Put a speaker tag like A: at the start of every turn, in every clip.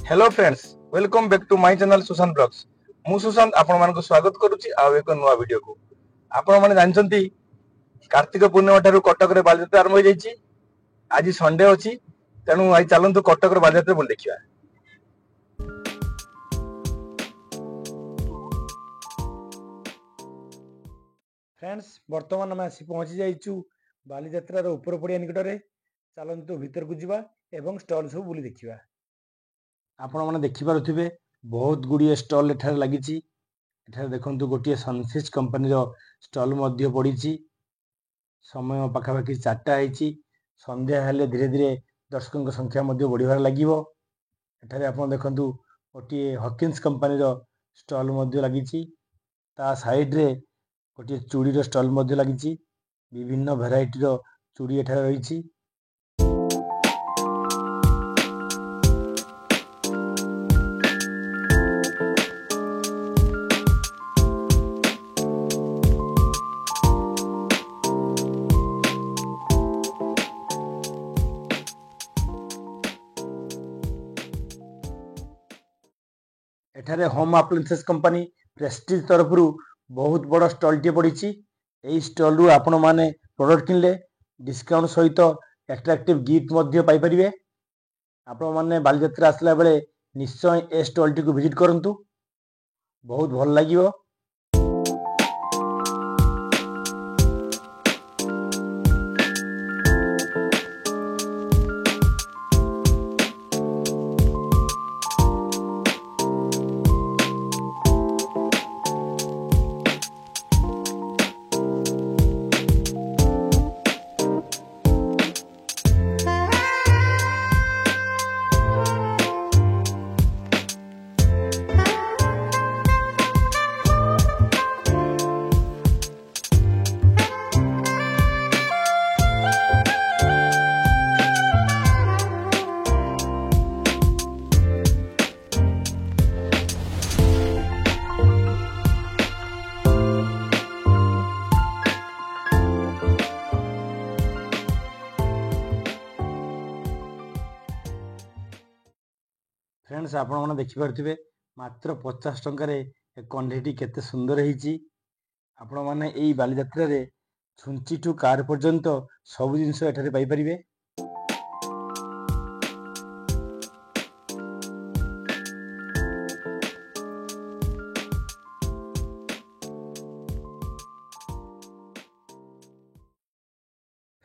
A: Hello friends, welcome back to my channel Sushant blogs. मु सुशांत आपण मानक स्वागत करूची आ एक नवा वीडियो को। आपण माने जानचंती कार्तिक पूर्णिमा ठारू कटक रे बालयात्रा आरंभ हो जाईची। आज संडे अछि, तेनु आई चलंतु कटक रे बालयात्रा बोल देखिया। फ्रेंड्स, वर्तमान हम आसी पहुंची जाईचु बालयात्रा रो ऊपर पड़िया निकट रे। चलंतु भीतर को जीवा एवं स्टॉल सब बुली देखिवा। आपण माने देखि पारुथिबे बहुत गुडी स्टॉल एठारे लागिची। एठारे देखंतु गोटिए सनफिश कंपनी रो स्टॉल मध्य पड़ीची। समय पाखापाखि 4टा आईची। संध्या हेले धीरे धीरे दर्शकों संख्या मध्य बढ़िबार लागिवो। एठारे आपण देखंतु गोटिए हॉकिंस कंपनी रो स्टॉल मध्य लागिची। ता साइड रे गोटिए चूड़ी रो स्टॉल मध्य लागिची। विभिन्न वैरायटी रो चूड़ी एठारे रहिची। एठारे होम अप्लायंसेस कंपनी प्रेस्टीज तरफ बहुत बड़ स्टॉल टी पड़ी। यही स्टॉल रु आपण माने प्रोडक्ट किनले डिस्काउंट सहित एट्रैक्टिव गिफ्ट मध्य पाई परिबे। आपण माने बालयात्रा आसला बेले निश्चय ए स्टॉल टी को विजिट करंतु, बहुत भल लागिवो। फ्रेंड्स, आपण माने देखि पारथिबे मात्र 50 टंका रे ए कंढेटी केते सुंदर हेची। आपण माने एई बालयात्रा रे छुंची टू कार पर्यंत सब जिंस एठारे पाई परिबे।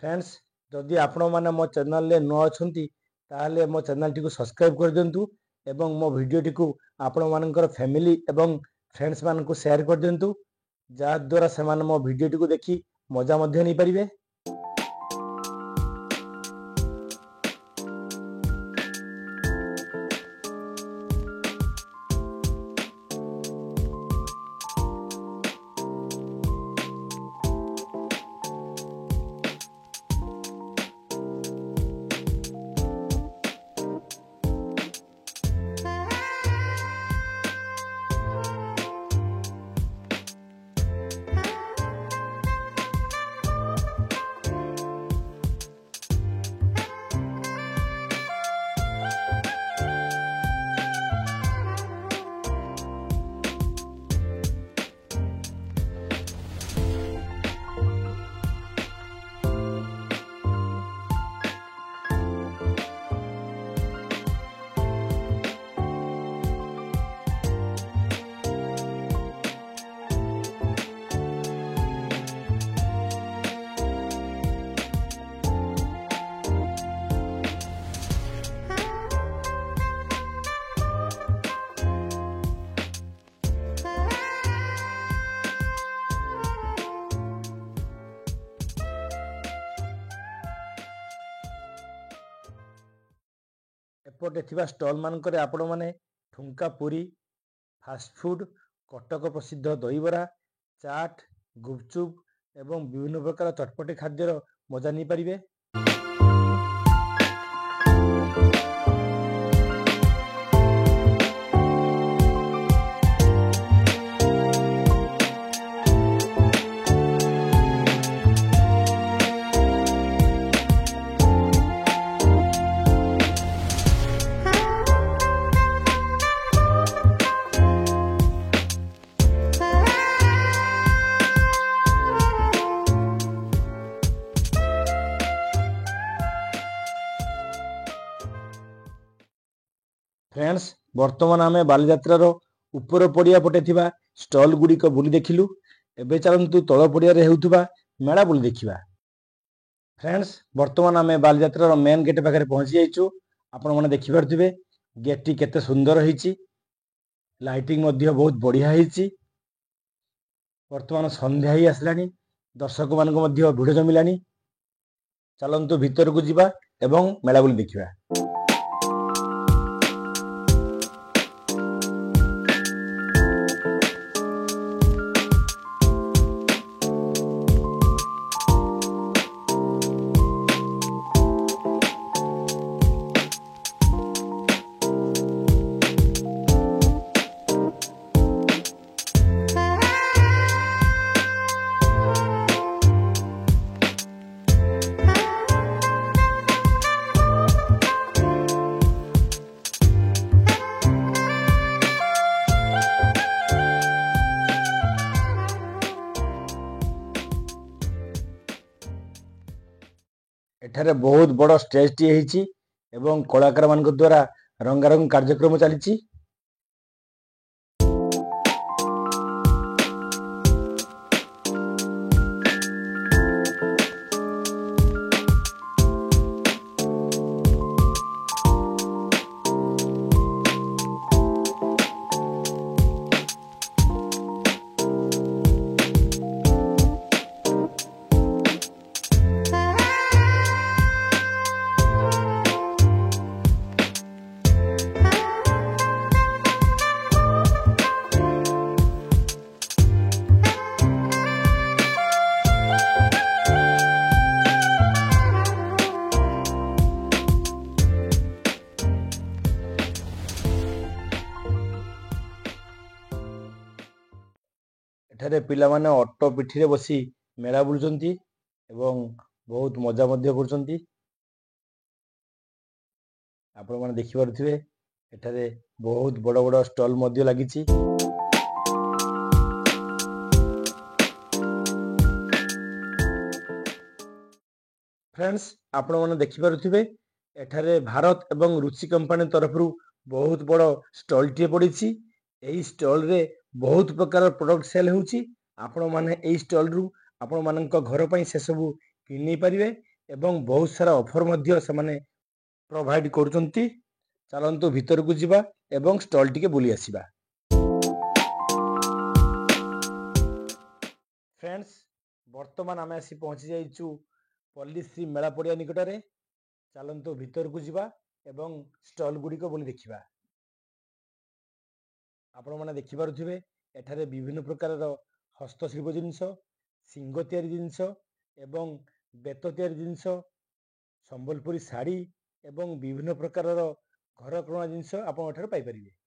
A: फ्रेंड्स, जदि आपण माने मो चैनल ले न अछंती ताहले मो चैनल टी को सब्सक्राइब कर दियंतु एवं मो वीडियो टी को आपण मानकर फैमिली एवं फ्रेंड्स मान को शेयर कर दियंतु, जा द्वारा से मान मो वीडियो टी को देखि मजा मध्य नहीं परिबे। एपटे थिबा स्टॉल मानकरे आपण माने ठुंका पुरी, फास्ट फूड, कटक प्रसिद्ध दहीबरा, चाट, गुपचुप एवं विभिन्न प्रकार चटपटी खाद्यर मजा नहीं पारिबे। फ्रेंड्स वर्तमान आम बालीଯାत्रार उपर पड़िया पटे थिबा स्टल गुड़िक बुली देखिलु। एबे चलंतु तल पड़िया रे हेउथुबा मेला बुली देखिबा। फ्रेंड्स वर्तमान आम बालीଯାत्रार मेन गेट पाखे पहुंची जाइछु। आपण माने देखि पारथिबे गेट टी केते सुंदर होईची, लाइटिंग मध्य बहुत बढ़िया होईची। वर्तमान संध्या ही आसलानी, दर्शक मानक मध्य भिड़ जमिलानी। चलंतु भीतर को जिबा एवं मेला बुली देखिबा। एठारे बहुत बड़ स्टेज टी हेची एवं कलाकार मान द्वारा रंगारंग कार्यक्रम चली। एठारे पिला माने ऑटो पिठी रे बसी मेला बुलुचंती एवं बहुत मजा मध्य करचंती। आपण माने देखि पारुथिबे एठारे बहुत बड़ बड़ स्टॉल मध्य लागिची। फ्रेंड्स आपण माने देखि पारुथिबे एठारे भारत एवं रुचि कंपनी तरफ बहुत बड़ स्टॉल टी पड़ीची। एही स्टॉल रे बहुत प्रकार प्रोडक्ट सेल होउची। आपण माने एही स्टॉल रु आपण मानक घर पई से सब किनि परिबे एवं बहुत सारा ऑफर मध्य से माने प्रोवाइड करूचंती। चलंतु भीतर को जिबा एवं स्टॉल टी के बुली आसीबा। फ्रेंड्स वर्तमान आमे आसी पहुंची जाइछु पल्लीश्री मेला पड़िया निकटरे। चलंतु भीतर को जिबा एवं स्टॉल गुडी को बुली देखिबा। आपण माने देखि पारुथिबे एठारे विभिन्न प्रकार हस्तशिल्प जिनिष, सिंग तैयारी जिनिष एवं बेत तैयारी जिनिष, संबलपुरी साड़ी एवं विभिन्न प्रकार घर करुणा जिनिष आपण एठारे पाई परिबे।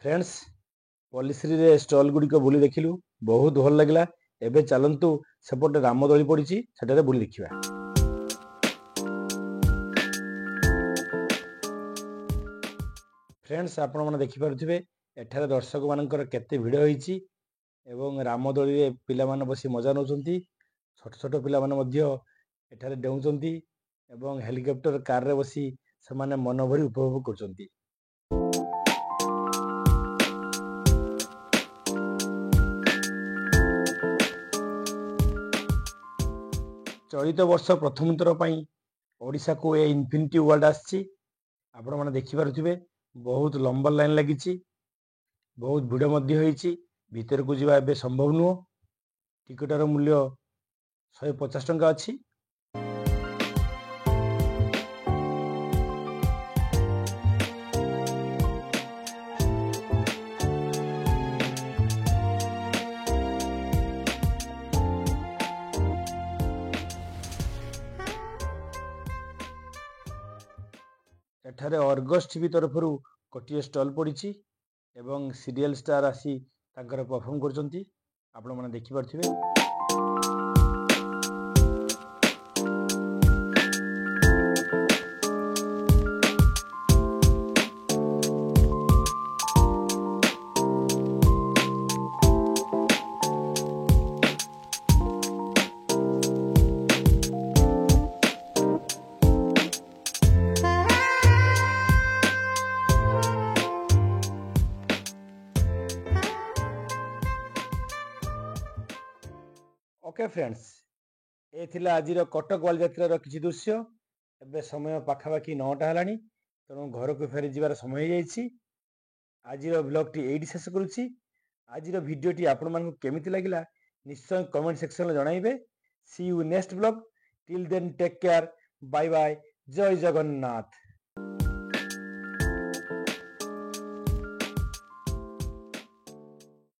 A: फ्रेंड्स पल्लीश्री रे स्टॉल गुड़िक बुली देखिलु, बहुत भल लगिला। एबे चलंतु सेपटे रामदोली पड़ीची सेटारे बुली देखिबा। फ्रेंड्स आपण माने देखि पारुथिबे एठारे दर्शक मानकर केते भिड़ होईची एवं रामदोली रे पिला माने बसी मजा नउचंती। छोट छोट पिला माने मध्य एठारे डेउचंती एवं हेलीकॉप्टर कार रे बसी से माने मन भरी उपभोग करचंती। चलित वर्ष प्रथम थर पई ओडिशा को ए इन्फिनिटी वर्ल्ड आछि। आपण माने देखि पारुथिबे बहुत लंबा लाइन लागिची, बहुत भिड़ मध्य होईची। भीतर को जीवा एबे संभव नुह। टिकटर मूल्य 150 टंका अछि। ଏଠାରେ ଅର୍ଗସ୍ ଟିଭି ତରଫରୁ ଗୋଟିଏ ଷ୍ଟଲ୍ ପଡ଼ିଛି ଏବଂ ସିରିଏଲ୍ ଷ୍ଟାର୍ ଆସି ତାଙ୍କର ପରଫର୍ମ କରୁଛନ୍ତି, ଆପଣମାନେ ଦେଖିପାରୁଥିବେ। ओके फ्रेंड्स, ए थिला आजिर कटक बालीजात्रार किछि दृश्य। एबे समय पाखापाखि 9टा हेलानी, तेणु घर को फेरी जीवार समय हो। आजिर ब्लॉगटी एइठी शेष करुछि। आजिर भिडियोटी आपण मानकु केमिति लागिला निश्चय कमेंट सेक्शन में जणाइबे। See you next blog. Till then take care, bye bye, Jai Jagannath.